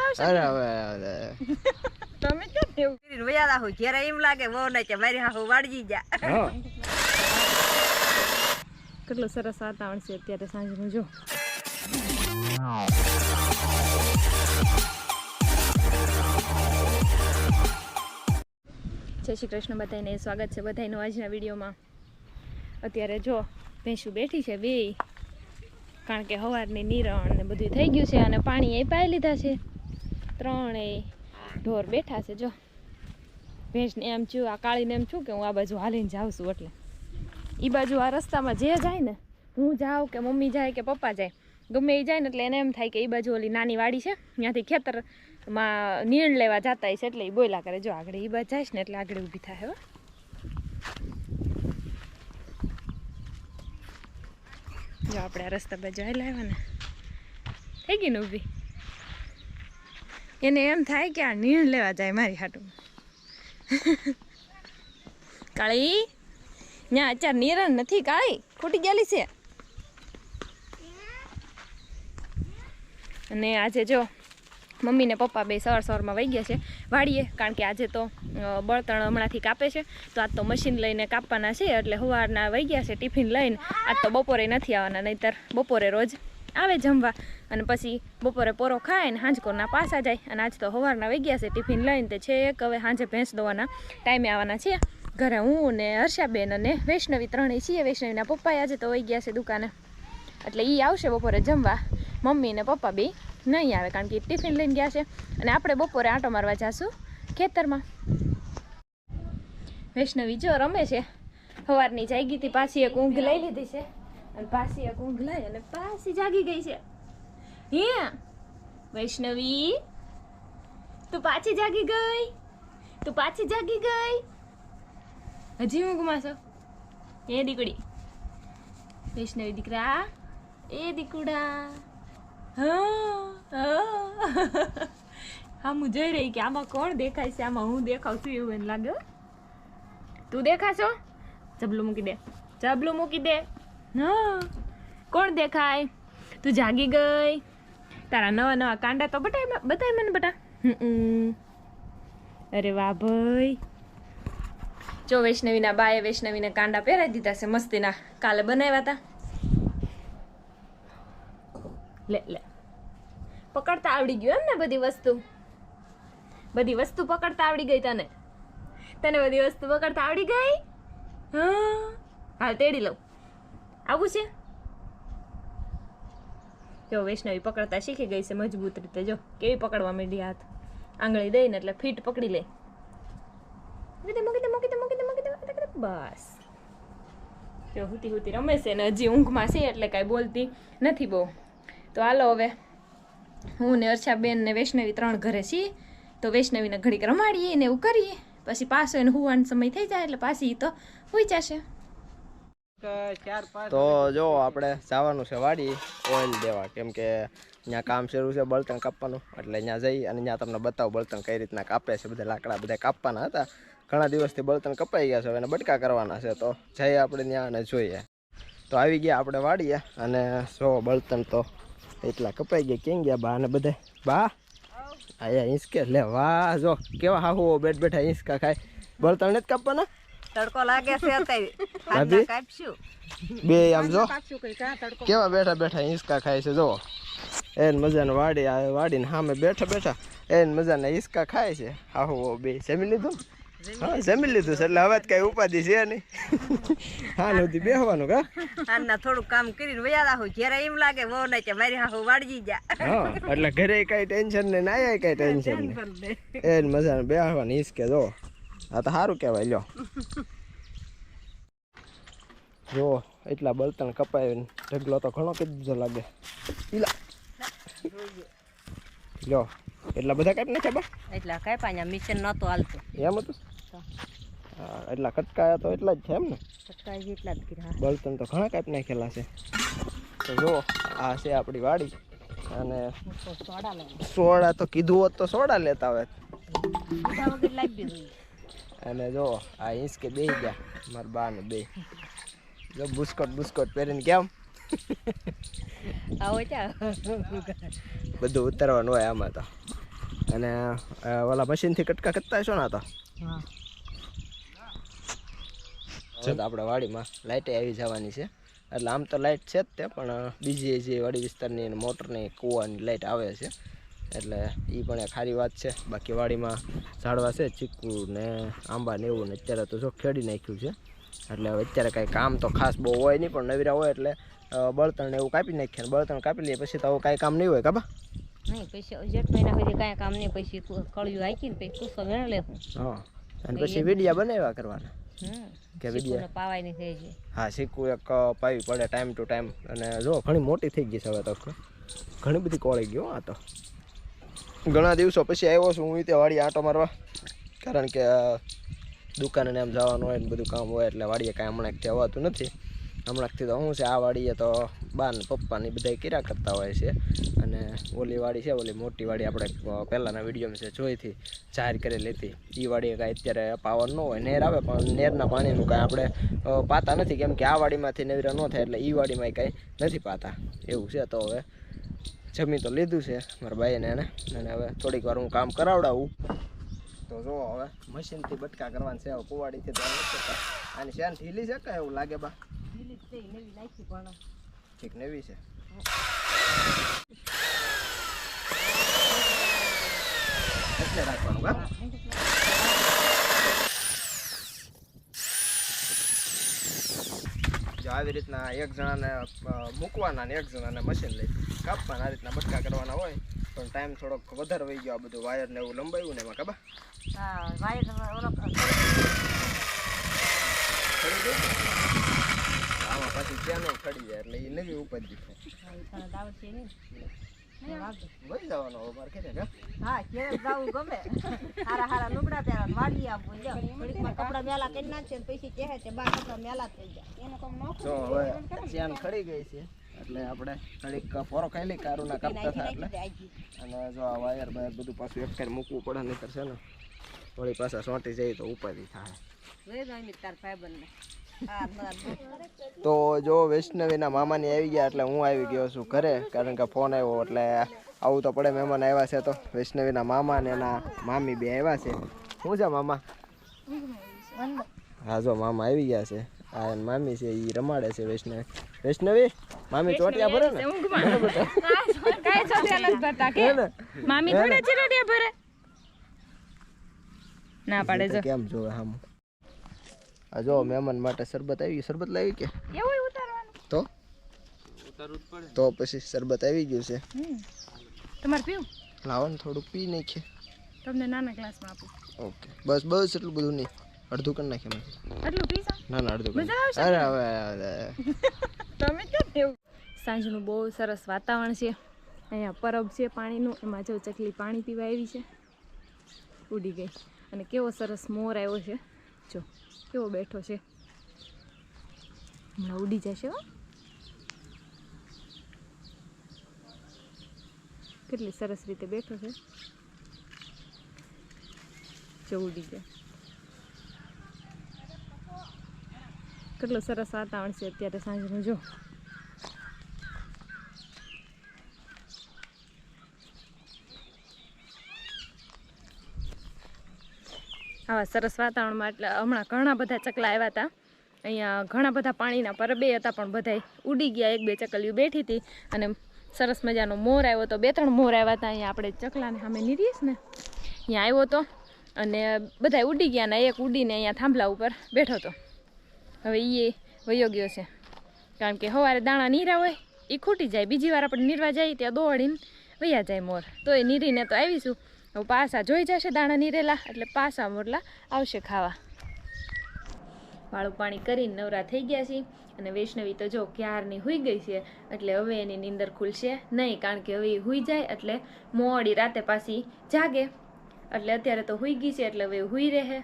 આવશે અરે હવે તમે કેમ એવું કરીને વયા રાખો જ્યારે એમ લાગે બહુ ને કે મારી હાહુ વાળજી જા કેટલું સરસ વાતાવરણ છે અત્યારે સાંજનું જો જય શ્રી કૃષ્ણ બધાને સ્વાગત છે બધાનું આજના વિડીયોમાં અત્યારે જો ભેંસું બેઠી છે બે કારણ કે સવારની નિરણ ને બધું થઈ ગયું છે અને પાણી એ પાઈ લીધા છે ત્રણેય ઢોર બેઠા છે જો ભેંસને એમ છું આ કાળીને એમ છું કે હું આ બાજુ હાલીને જાઉં છું એટલે એ બાજુ આ રસ્તામાં જે જાય ને હું જાઉં કે મમ્મી જાય કે પપ્પા જાય ગમે એ જાય ને એટલે એને એમ થાય કે એ બાજુ ઓલી નાની વાડી છે ત્યાંથી ખેતરમાં નીણ લેવા જતા છે એટલે એ બોયલા કરે જો આગળ એ બાજુ જાય ને એટલે આગળ ઊભી થાય હવે જો આપણે આ રસ્તા બાજુ હાલ આવ્યા ને થઈ ગઈ ને ઊભી એને એમ થાય કે આ નીણ લેવા જાય મારી હાટું કાળી ત્યાં અત્યારે નિરણ નથી કાળી ખોટી ગયેલી છે અને આજે જો મમ્મી ને પપ્પા બે સવારમાં વહી ગયા છે વાડીએ કારણ કે આજે તો બળતણ હમણાંથી કાપે છે તો આજ તો મશીન લઈને કાપવાના છે એટલે સવારના વહી ગયા છે ટિફિન લઈને આજ તો બપોરે નથી આવવાના નહીંતર બપોરે રોજ આવે જમવા અને પછી બપોરે પોરો ખાય ને હાંજકોરના પાસા જાય અને આજ તો સવારના વહી ગયા છે ટિફિન લઈને તે છે એક હવે સાંજે ભેંસ દોવાના ટાઈમે આવવાના છે ઘરે હું ને હર્ષાબેન અને વૈષ્ણવી ત્રણેય છીએ વૈષ્ણવીના પપ્પા આજે તો વહી ગયા છે દુકાને એટલે એ આવશે બપોરે જમવા મમ્મી ને પપ્પા બે નહીં આવે કારણ કે ટિફિન લઈને ગયા છે અને આપણે બપોરે આંટો મારવા જઈશું ખેતરમાં વૈષ્ણવી જો રમે છે સવારની જાગી હતી પાછી એક ઊંઘ લઈ લીધી છે અને પાછી એક ઊંઘ લઈ અને પાછી જાગી ગઈ છે હે વૈષ્ણવી તું પાછી જાગી ગઈ હજી ઊંઘમાં છો એ દીકડી વૈષ્ણવી દીકરા એ દીકુડા હા હું જોઈ રહી કે આમાં કોણ દેખાય છે આમાં હું દેખાવ છું એવું એને લાગે તું દેખાશો જબલું મૂકી દે હા કોણ દેખાય તું જાગી ગઈ તારા નવા કાંડા તો બતાય મને બટા અરે વાહ ભાઈ જો વૈષ્ણવીના બાએ વૈષ્ણવીને કાંડા પહેરાવી દીધા છે મસ્તીના કાલે બનાવ્યા હતા લે પકડતા આવડી ગયું એમ ને બધી વસ્તુ પકડતા આવડી ગઈ તને બધી વસ્તુ પકડતા આવડી ગઈ હા હાલ તેડી લઉં આવું છે જો વૈષ્ણવી પકડતા શીખી ગઈ છે મજબૂત રીતે જો કેવી પકડવા માંડી હાથ આંગળી દઈને એટલે ફીટ પકડી લે મૂકી દે બસ જો હુતી રમે છે ને હજી ઊંઘમાં છે એટલે કાંઈ બોલતી નથી બહુ તો હાલો હવે હું ને હર્ષાબેન ને વૈષ્ણવી ત્રણ ઘરે છીએ તો વૈષ્ણવીને ઘડીક રમાડીએ ને એવું કરીએ પછી પાછો એને હુવાનો સમય થઈ જાય એટલે પાછી તો હોઈ જશે તો જો આપણે જવાનું છે વાડી ઓઇલ દેવા કેમ કે ત્યાં કામ શરૂ છે બળતણ કાપવાનું એટલે ત્યાં જઈ અને ત્યાં તમને બતાવું બળતણ કઈ રીતના કાપે છે બધા લાકડા બધા કાપવાના હતા ઘણા દિવસથી બળતણ કપાઈ ગયા છે હવે એને બટકા કરવાના છે તો જઈએ આપણે ત્યાં અને જોઈએ તો આવી ગયા આપણે વાડીએ અને જો બળતણ તો એટલા કપાઈ ગયા કેમ ગયા બા અને બધા બા આયા હિંચકે લે વાહ જો કેવા હાહુ બેઠા હિંચકા ખાય બળતણ નથી કાપવાના તડકો લાગે છે અત્યારે કાપશું બે આમ જો કેવા બેઠા હિંચકા ખાય છે જો એને મજાને વાડીને સામે બેઠા એને મજાના હિંચકા ખાય છે હાહુ બે જમી લીધું હા જમી લીધું છે એટલે હવે કઈ ઉપાધિ છે નહીં હા નથી બેહવાનું કા આના થોડું કામ કરીને વયા રાખો જ્યારે એમ લાગે બહુ ને કે મારી હાહુ વાળજી જા હા એટલે ઘરે કઈ ટેન્શન નહીં ના કઈ ટેન્શન નહીં એને મજાને બેહવાની હિંચકે જો આ તો સારું કહેવાય લ્યો જો એટલા બળતણ કપાય ઢગલો તો ઘણો કીધો લાગે લ્યો એટલા બધા કાપી નાખ્યા બા એટલા કાપ્યા અહીંયા મિશન નહોતું હાલતું એમ હતું હા એટલા કટકાયા તો એટલા જ છે એમ ને કટકાય એટલા જ કર્યા બળતણ તો ઘણા કાપી નાખેલા છે તો જો આ છે આપણી વાડી અને સોડા તો કીધું હોત તો સોડા લેતા હોય અને જો આ હિંચકે બેસી ગયા મારા બા ને બે જો બુસ્કોટ પહેરીને કેમ આવો ચા બધું ઉતારવાનું હોય આમાં તો અને ઓલા મશીનથી કટકા કરતા હશો ને આ તો હા હવે તો આપણે વાડીમાં લાઇટે આવી જવાની છે એટલે આમ તો લાઇટ છે જ તે પણ બીજી જે વાડી વિસ્તારની મોટરની કૂવાની લાઇટ આવે છે એટલે એ પણ એક સારી વાત છે બાકી વાડીમાં ઝાડવા છે ચીકુ ને આંબા ને એવું ને અત્યારે તો જો ખેડી નાખ્યું છે એટલે હવે અત્યારે કાંઈ કામ તો ખાસ બહુ હોય નહીં પણ નવીરા હોય એટલે બળતણ ને એવું કાપી નાખીએ ને બળતણ કાપી લઈએ પછી તો હવે કાંઈ કામ નહીં હોય કાબા નહીં પૈસા 8 મહિના સુધી કાંઈ કામ નહીં પછી કળિયું હાંકીને પછી કુસો વેણ લેવું હા અને પછી વિડીયા બનાવ્યા કરવાના કે વિડીયા શીખુને પાવાય નહીં થઈ છે હા શીખવું એક પાવી પડે ટાઈમ ટુ ટાઈમ અને જો ઘણી મોટી થઈ ગઈ છે હવે તો ઘણી બધી કોળી ગયો આ તો ઘણા દિવસો પછી આવ્યો છું હું ત્યાં વાડીએ આંટો મારવા કારણ કે દુકાને એમ જવાનું હોય ને બધું કામ હોય એટલે વાડીએ કાંઈ હમણાંથી આવવાતું નથી હમણાંથી તો શું છે આ વાડીએ તો બા ને પપ્પાની બધા કર્યા કરતા હોય છે અને ઓલી વાડી છે ઓલી મોટી વાડી આપણે પહેલાંના વિડીયોમાં છે જોઈથી જાહેર કરેલી હતી એ વાડીએ કાંઈ અત્યારે પાવર ન હોય નેર આવે પણ નેરના પાણીનું કાંઈ આપણે પાતા નથી કેમ કે આ વાડીમાંથી નેવરા ન થાય એટલે એ વાડીમાં કાંઈ નથી પાતા એવું છે તો હવે જમી તો લીધું છે મારા ભાઈને એને અને હવે થોડીક વાર હું કામ કરાવડાવું તો જો હવે મશીનથી બટકા કરવાના છે હવે કુવાડીથી તો આની શેન ઢીલી છે કે એવું લાગે બા નવી નાખી પણ ઠીક નવી છે એટલે રાખવાનું કા જો આવી રીતના એક જણાને મૂકવાના ને એક જણાને મશીન લઈ કાપવાના આ રીતના બટકા કરવાના હોય પણ ટાઈમ થોડોક વધારે વહી ગયો આ બધું વાયર ને એવું લંબાવ્યું ને એમાં ખબર હા વાયર ઓલો આમાં પાછી ચેનો ખડી જાય એટલે એ નવી ઉપાધિ દાવત છે ને વહી જવાનો હવે મારે કે હા કેરે જાવું ગમે હારા લુગડા પહેરવા વાડી આપવું લ્યો થોડીકમાં કપડા મેલા કરી નાખશે ને પછી કહે છે બા કપડા મેલા થઈ જાય એનો કામ નાખો તો હવે ચેન ખડી ગઈ છે એટલે આપણે થોડીક ફોરો ખાઈ લઈ કારુના કાપતા થાય એટલે અને જો આ વાયર બાયર બધું પાછું એક કરી મૂકવું પડે નહીં કરશે ને થોડી પાછા સોંટી જાય તો ઉપાધિ થાય તાર ભાઈબંધને તો જો વૈષ્ણવીના મામાની આવી ગયા એટલે હું આવી ગયો છું ઘરે કારણ કે ફોન આવ્યો એટલે આવું તો પડે મહેમાન આવ્યા છે તો વૈષ્ણવીના મામા ને એના મામી બે આવ્યા છે શું છે મામા હા જો મામા આવી ગયા છે આ મામી છે એ રમાડે છે વૈષ્ણવી મામી ચોટિયા ભરે ને મામી થોડા ચિરોટિયા ભરે ના પાડે જો કેમ જોવે આમ આ જો મહેમાન માટે શરબત આવી ગયું શરબત લાવી કે એવું ઉતારવાનું તો ઉતારવું પડે તો પછી શરબત આવી ગયું છે તમારે પીવું લાવો ને થોડુંક પી નાખીએ તમને નાના ગ્લાસમાં આપું ઓકે બસ બસ એટલું બધું નહીં અડધું કરી નાખીએ એટલું પીશો ના ના અડધું મજા આવશે અરે હવે તમે કેમ એવું સાંજનું બહુ સરસ વાતાવરણ છે અહીંયા પરબ છે પાણીનું એમાં જો ચકલી પાણી પીવા આવી છે ઉડી ગઈ અને કેવો સરસ મોર આવ્યો છે જો કેવો બેઠો છે હમણાં ઉડી જશે હો કેટલી સરસ રીતે બેઠો છે જો ઉડી ગયા કેટલું સરસ વાતાવરણ છે અત્યારે સાંજનું જો આવા સરસ વાતાવરણમાં એટલે હમણાં ઘણા બધા ચકલા આવ્યા હતા અહીંયા ઘણા બધા પાણીના પરબે હતા પણ બધાય ઉડી ગયા એક બે ચકલીઓ બેઠી હતી અને સરસ મજાનો મોર આવ્યો હતો 2-3 મોર આવ્યા હતા અહીંયા આપણે ચકલાને સામે નીરીશ ને અહીંયા આવ્યો હતો અને બધાય ઉડી ગયા ને એક ઉડીને અહીંયા થાંભલા ઉપર બેઠો હતો હવે એ વયો ગયો છે કારણ કે સવારે દાણા નીરા હોય એ ખૂટી જાય બીજી વાર આપણે નીરવા જઈએ ત્યાં દોડીને વયા જાય મોર તો એ નીરીને તો આવીશું હવે પાસા જોઈ જશે દાણા નીરેલા એટલે પાસા મોરલા આવશે ખાવા વાળું પાણી કરીને નવરા થઈ ગયા છે અને વૈષ્ણવી તો જો ક્યારની હુઈ ગઈ છે એટલે હવે એની નીંદર ખુલશે નહીં કારણ કે હવે હુઈ જાય એટલે મોડી રાતે પાછી જાગે એટલે અત્યારે તો હુઈ ગઈ છે એટલે હવે હુઈ રહે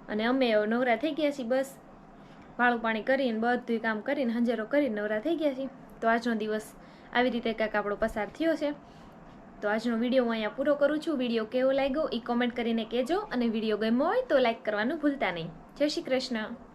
અને અમે નવરા થઈ ગયા છીએ બસ વાળું પાણી કરીને બધું કામ કરીને હંજેરો કરીને નવરા થઈ ગયા છીએ તો આજનો દિવસ આવી રીતે કાંઈક આપણો પસાર થયો છે તો આજનો વિડીયો હું અહીંયા પૂરો કરું છું વિડીયો કેવો લાગ્યો એ કોમેન્ટ કરીને કહેજો અને વિડીયો ગમ્યો હોય તો લાઈક કરવાનું ભૂલતા નહીં જય શ્રી કૃષ્ણ.